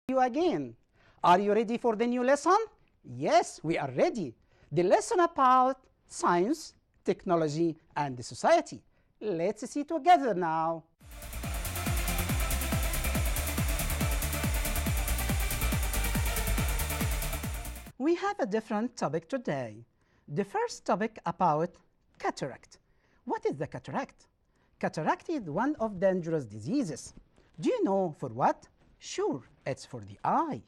You again. Are you ready for the new lesson? Yes, we are ready. The lesson about science, technology, and society. Let's see together now. We have a different topic today. The first topic about cataract. What is the cataract? Cataract is one of dangerous diseases. Do you know for what? Sure, it's for the eye.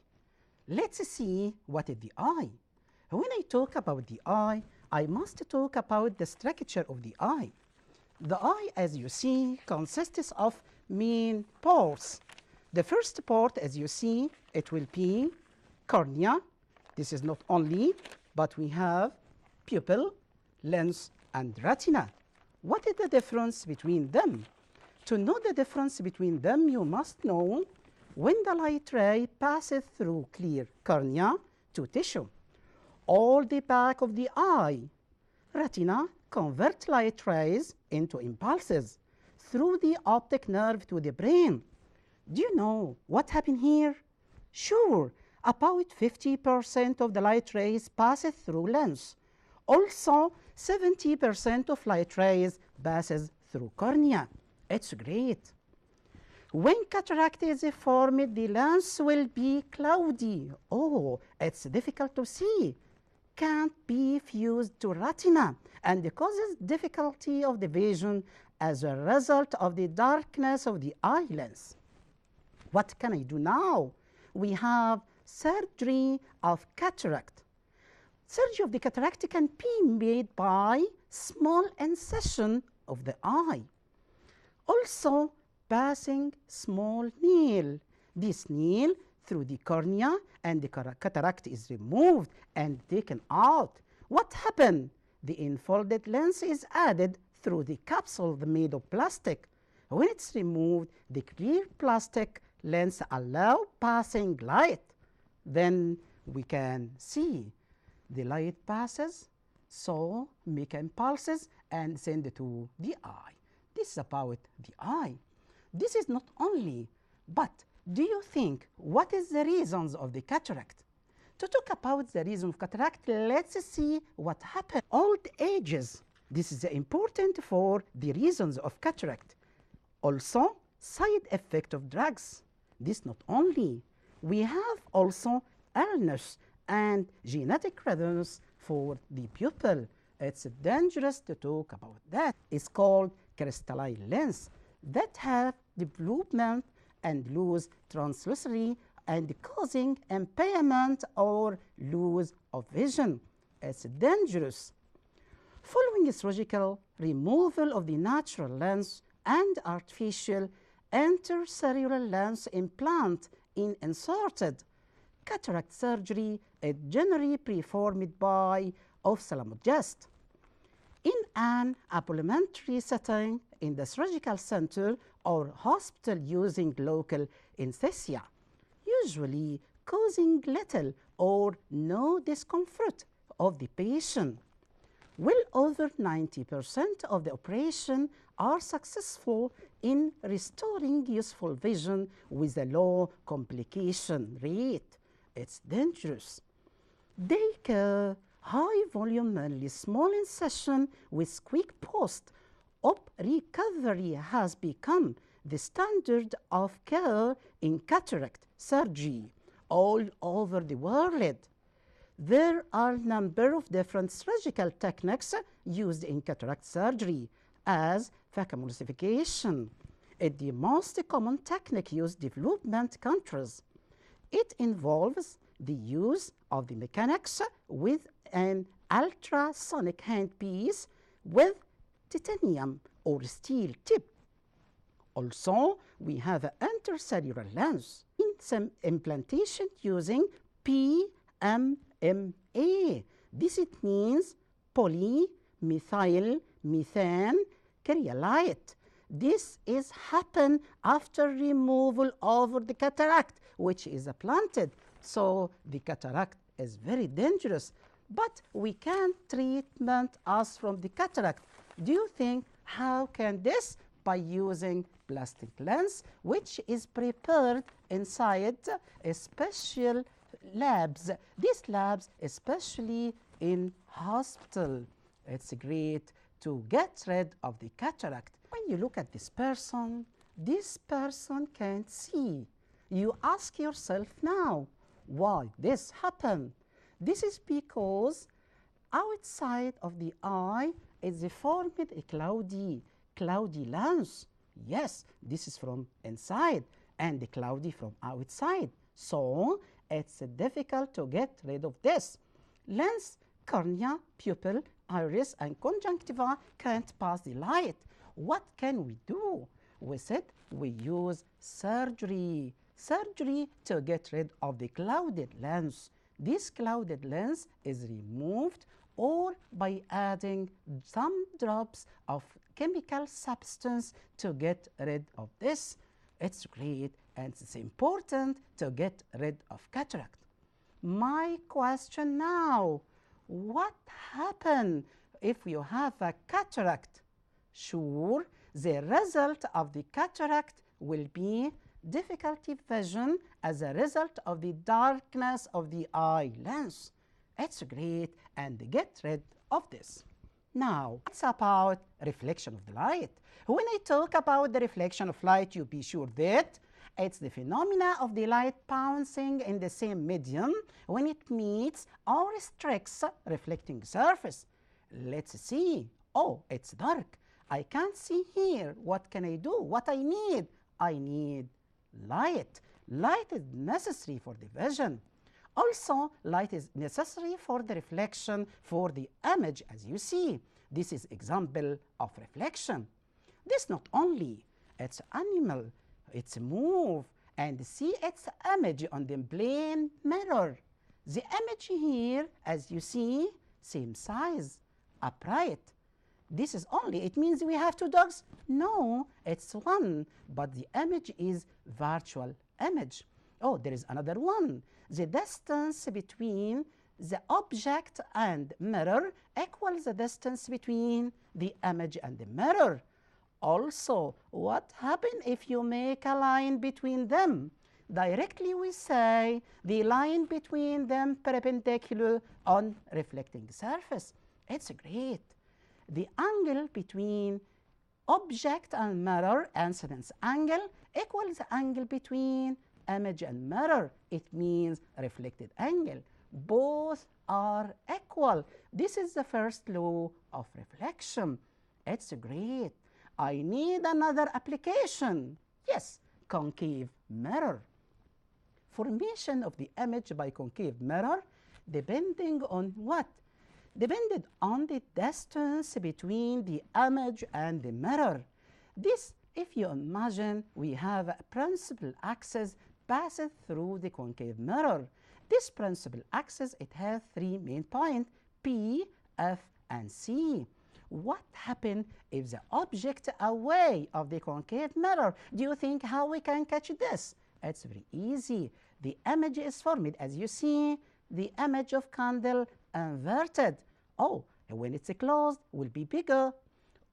Let's see what is the eye. When I talk about the eye, I must talk about the structure of the eye. The eye, as you see, consists of main parts. The first part, as you see, it will be cornea. This is not only, but we have pupil, lens, and retina. What is the difference between them? To know the difference between them, you must know when the light ray passes through clear cornea to tissue. All the back of the eye, retina, convert light rays into impulses through the optic nerve to the brain. Do you know what happened here? Sure, about 50% of the light rays passes through lens. Also, 70% of light rays passes through cornea. It's great. When cataract is formed, the lens will be cloudy. Oh, it's difficult to see. Can't be fused to retina and causes difficulty of the vision as a result of the darkness of the eye lens. What can I do now? We have surgery of cataract. Surgery of the cataract can be made by small incision of the eye. Also, passing small nail. This nail through the cornea and the cataract is removed and taken out. What happened? The enfolded lens is added through the capsule made of plastic. When it's removed, the clear plastic lens allows passing light. Then we can see the light passes, so make impulses and send it to the eye. This is about the eye. This is not only, but do you think what is the reasons of the cataract? To talk about the reason of cataract, let's see what happened. Old ages. This is important for the reasons of cataract. Also, side effect of drugs. This not only. We have also illness and genetic reasons for the pupil. It's dangerous to talk about that. It's called crystalline lens that have development and lose translucency and causing impairment or lose of vision. It's dangerous. Following surgical removal of the natural lens and artificial intracellular lens implant in inserted cataract surgery is generally performed by ophthalmologist. In an ambulatory setting in the surgical center or hospital using local anesthesia, usually causing little or no discomfort of the patient. Well over 90% of the operation are successful in restoring useful vision with a low complication rate. It's dangerous. Daycare, high volume and small incision with quick post-op recovery has become the standard of care in cataract surgery all over the world. There are a number of different surgical techniques used in cataract surgery, as phacoemulsification. It's the most common technique used in development countries. It involves the use of the mechanics with an ultrasonic handpiece with titanium or steel tip. Also, we have an intracellular lens in some implantation using PMMA. This it means polymethyl methane cryolite. This is happen after removal of the cataract, which is planted. So the cataract is very dangerous, but we can treatment us from the cataract. Do you think how can this? By using plastic lens, which is prepared inside special labs. These labs, especially in hospital, it's great to get rid of the cataract. When you look at this person can't see. You ask yourself now, why this happened? This is because outside of the eye is formed a cloudy lens. Yes, this is from inside and the cloudy from outside. So it's difficult to get rid of this. Lens, cornea, pupil, iris, and conjunctiva can't pass the light. What can we do? We said we use surgery. Surgery to get rid of the clouded lens. This clouded lens is removed or by adding some drops of chemical substance to get rid of this. It's great and it's important to get rid of cataract. My question now, what happens if you have a cataract? Sure, the result of the cataract will be difficulty vision as a result of the darkness of the eye lens. It's great and get rid of this. Now, it's about reflection of the light. When I talk about the reflection of light, you be sure that it's the phenomena of the light bouncing in the same medium when it meets or restricts reflecting surface. Let's see. Oh, it's dark. I can't see here. What can I do? What I need? I need light. Light is necessary for the vision. Also, light is necessary for the reflection for the image, as you see. This is example of reflection. This not only, it's animal, it's move, and see its image on the plane mirror. The image here, as you see, same size, upright. This is only, it means we have two dogs? No, it's one, but the image is virtual image. Oh, there is another one. The distance between the object and mirror equals the distance between the image and the mirror. Also, what happens if you make a line between them? Directly we say the line between them perpendicular on reflecting surface. It's great. The angle between object and mirror, incidence angle, equals the angle between image and mirror. It means reflected angle. Both are equal. This is the first law of reflection. It's great. I need another application. Yes, concave mirror. Formation of the image by concave mirror depending on what? Depended on the distance between the image and the mirror. This, if you imagine, we have a principal axis passes through the concave mirror. This principal axis, it has three main points, P, F, and C. What happens if the object away of the concave mirror? Do you think how we can catch this? It's very easy. The image is formed, as you see, the image of candle inverted. Oh, when it's closed, will be bigger.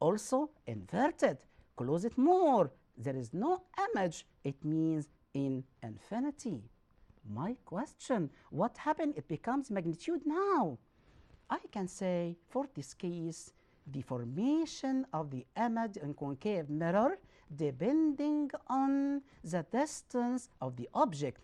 Also inverted. Close it more. There is no image. It means in infinity. My question, what happens? It becomes magnitude now. I can say for this case, the formation of the image in concave mirror depending on the distance of the object.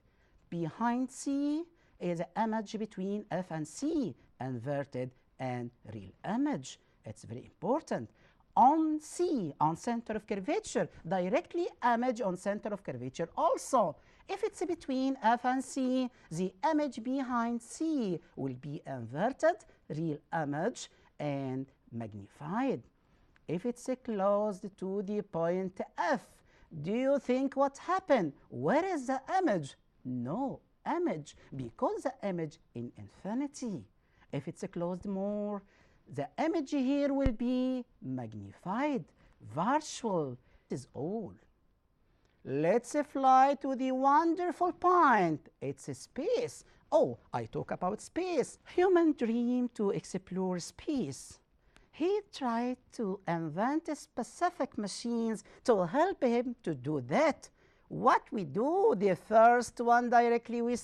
Behind C is the image between F and C, inverted and real image. It's very important. On C, on center of curvature, directly image on center of curvature also. If it's between F and C, the image behind C will be inverted, real image, and magnified. If it's closed to the point F, do you think what happened? Where is the image? No image, because the image in infinity. If it's closed more, the image here will be magnified, virtual. This is all. Let's fly to the wonderful point. It's space. Oh, I talk about space. Human dream to explore space. He tried to invent specific machines to help him to do that. what we do, the first one directly we say